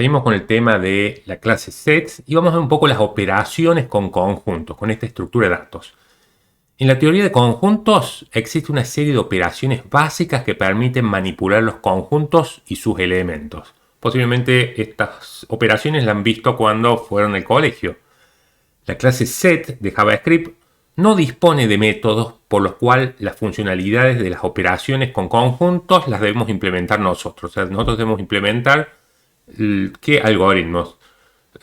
Seguimos con el tema de la clase sets y vamos a ver un poco las operaciones con conjuntos, con esta estructura de datos. En la teoría de conjuntos existe una serie de operaciones básicas que permiten manipular los conjuntos y sus elementos. Posiblemente estas operaciones las han visto cuando fueron al colegio. La clase set de JavaScript no dispone de métodos por los cuales las funcionalidades de las operaciones con conjuntos las debemos implementar nosotros. O sea, nosotros debemos implementar qué algoritmos.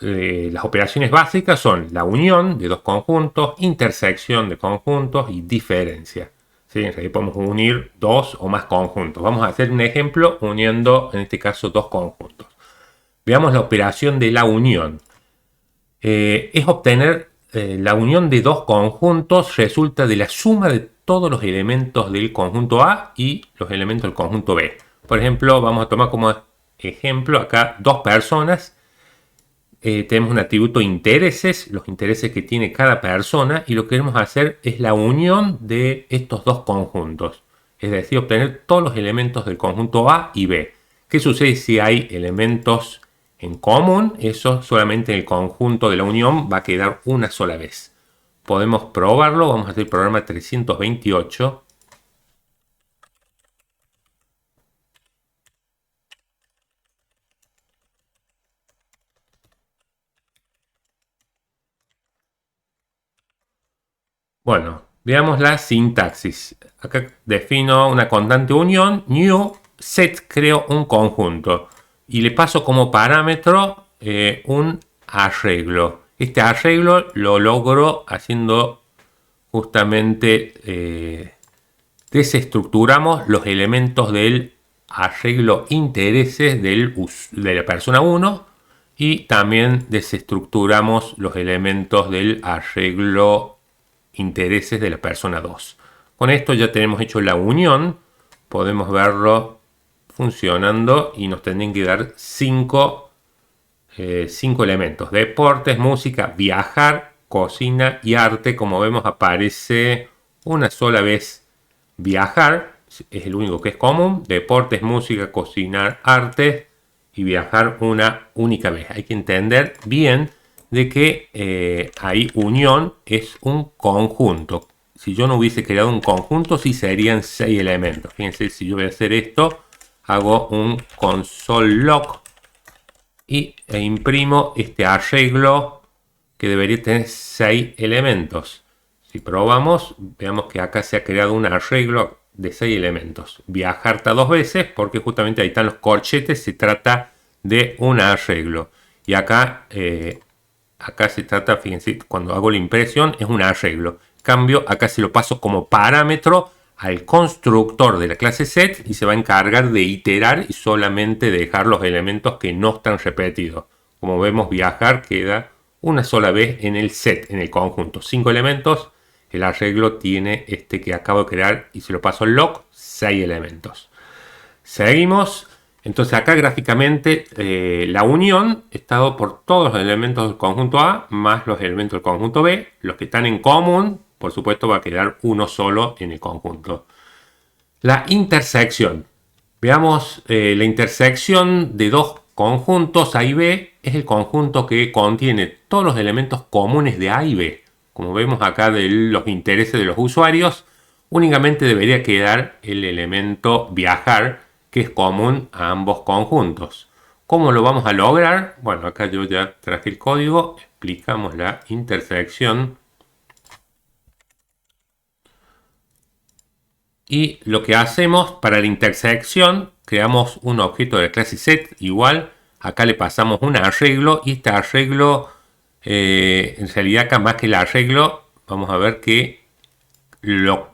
Las operaciones básicas son la unión de dos conjuntos, intersección de conjuntos y diferencia. ¿Sí? En realidad podemos unir dos o más conjuntos. Vamos a hacer un ejemplo uniendo, en este caso, dos conjuntos. Veamos la operación de la unión. Es obtener la unión de dos conjuntos, resulta de la suma de todos los elementos del conjunto A y los elementos del conjunto B. Por ejemplo, vamos a tomar como ejemplo acá dos personas. Tenemos un atributo intereses, los intereses que tiene cada persona, y lo que queremos hacer es la unión de estos dos conjuntos. Es decir, obtener todos los elementos del conjunto A y B. ¿Qué sucede si hay elementos en común? Eso solamente en el conjunto de la unión va a quedar una sola vez. Podemos probarlo, vamos a hacer el programa 328. Bueno, veamos la sintaxis. Acá defino una constante unión, new, set, creo un conjunto y le paso como parámetro un arreglo. Este arreglo lo logro haciendo justamente, desestructuramos los elementos del arreglo intereses de la persona 1 y también desestructuramos los elementos del arreglo intereses de la persona 2. Con esto ya tenemos hecho la unión, podemos verlo funcionando y nos tendrían que dar 5 elementos: deportes, música, viajar, cocina y arte. Como vemos, aparece una sola vez viajar, es el único que es común. Deportes, música, cocinar, arte y viajar una única vez. Hay que entender bien de que ahí unión es un conjunto. Si yo no hubiese creado un conjunto, sí serían 6 elementos. Fíjense, si yo voy a hacer esto, hago un console log e imprimo este arreglo que debería tener 6 elementos. Si probamos, veamos que acá se ha creado un arreglo de 6 elementos. Viajar está 2 veces porque justamente ahí están los corchetes, se trata de un arreglo. Y acá se trata, fíjense, cuando hago la impresión es un arreglo. Cambio, acá se lo paso como parámetro al constructor de la clase set y se va a encargar de iterar y solamente dejar los elementos que no están repetidos. Como vemos, viajar queda una sola vez en el set, en el conjunto. 5 elementos, el arreglo tiene este que acabo de crear y se lo paso al log, 6 elementos. Seguimos. Entonces acá gráficamente la unión está dado por todos los elementos del conjunto A más los elementos del conjunto B. Los que están en común, por supuesto, va a quedar uno solo en el conjunto. La intersección. Veamos la intersección de dos conjuntos A y B. Es el conjunto que contiene todos los elementos comunes de A y B. Como vemos acá de los intereses de los usuarios, únicamente debería quedar el elemento viajar, que es común a ambos conjuntos. ¿Cómo lo vamos a lograr? Bueno, acá yo ya traje el código, explicamos la intersección. Y lo que hacemos para la intersección, creamos un objeto de la clase set igual, acá le pasamos un arreglo y este arreglo, en realidad acá más que el arreglo, vamos a ver que lo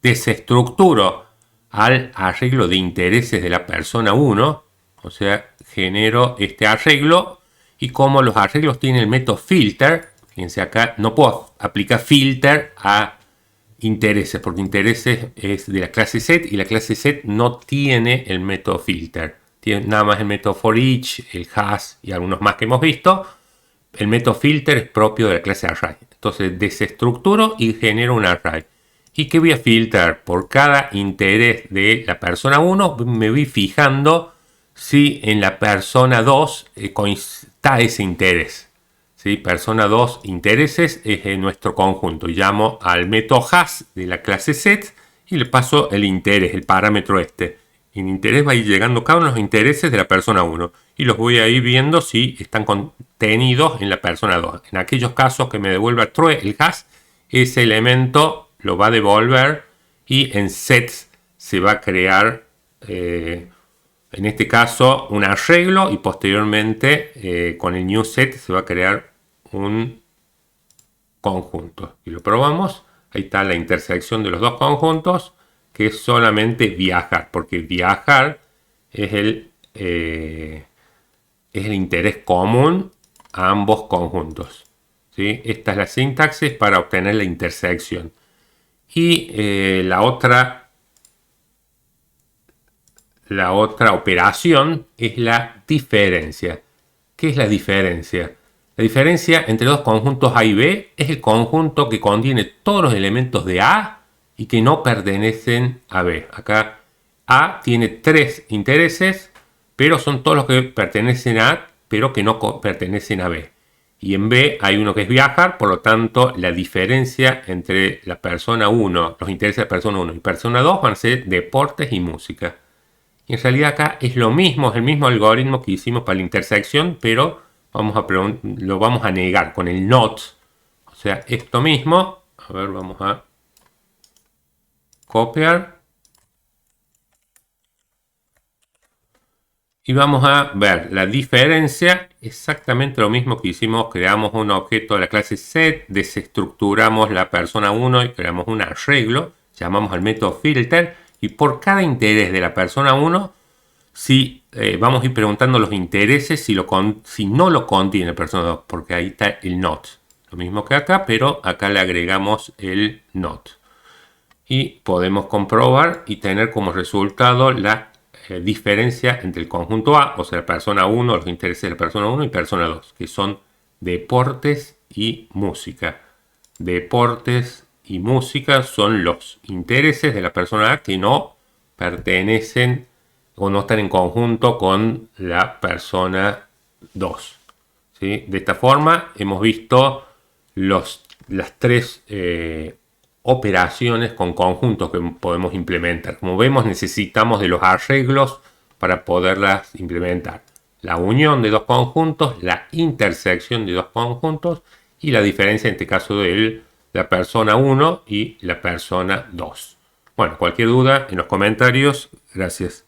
desestructuro al arreglo de intereses de la persona 1, o sea, genero este arreglo y como los arreglos tienen el método filter, fíjense acá, no puedo aplicar filter a intereses porque intereses es de la clase set y la clase set no tiene el método filter, tiene nada más el método for each, el hash y algunos más que hemos visto. El método filter es propio de la clase array, entonces desestructuro y genero un array. ¿Y qué voy a filtrar? Por cada interés de la persona 1 me voy fijando si en la persona 2 está ese interés. ¿Sí? Persona 2 intereses es en nuestro conjunto. Llamo al método has de la clase set y le paso el interés, el parámetro este. En interés va a ir llegando cada uno de los intereses de la persona 1 y los voy a ir viendo si están contenidos en la persona 2. En aquellos casos que me devuelva true el has, ese elemento lo va a devolver y en sets se va a crear, en este caso, un arreglo y posteriormente con el new set se va a crear un conjunto. Y lo probamos. Ahí está la intersección de los dos conjuntos, que es solamente viajar, porque viajar es el interés común a ambos conjuntos. ¿Sí? Esta es la sintaxis para obtener la intersección. Y la otra operación es la diferencia. ¿Qué es la diferencia? La diferencia entre dos conjuntos A y B es el conjunto que contiene todos los elementos de A y que no pertenecen a B. Acá A tiene 3 intereses, pero son todos los que pertenecen a A, pero que no pertenecen a B. Y en B hay uno que es viajar, por lo tanto la diferencia entre la persona 1, los intereses de persona 1 y persona 2 van a ser deportes y música. Y en realidad acá es lo mismo, es el mismo algoritmo que hicimos para la intersección, pero lo vamos a negar con el not. O sea, esto mismo, a ver, vamos a copiar. Y vamos a ver la diferencia, exactamente lo mismo que hicimos, creamos un objeto de la clase set, desestructuramos la persona 1 y creamos un arreglo, llamamos al método filter, y por cada interés de la persona 1, vamos a ir preguntando los intereses si no lo contiene la persona 2, porque ahí está el not. Lo mismo que acá, pero acá le agregamos el not. Y podemos comprobar y tener como resultado la diferencia entre el conjunto A, o sea, la persona 1, los intereses de la persona 1 y persona 2, que son deportes y música. Deportes y música son los intereses de la persona A que no pertenecen o no están en conjunto con la persona 2. ¿Sí? De esta forma hemos visto las tres operaciones con conjuntos que podemos implementar. Como vemos, necesitamos de los arreglos para poderlas implementar. La unión de dos conjuntos, la intersección de dos conjuntos y la diferencia entre el caso de la persona 1 y la persona 2. Bueno, cualquier duda en los comentarios. Gracias.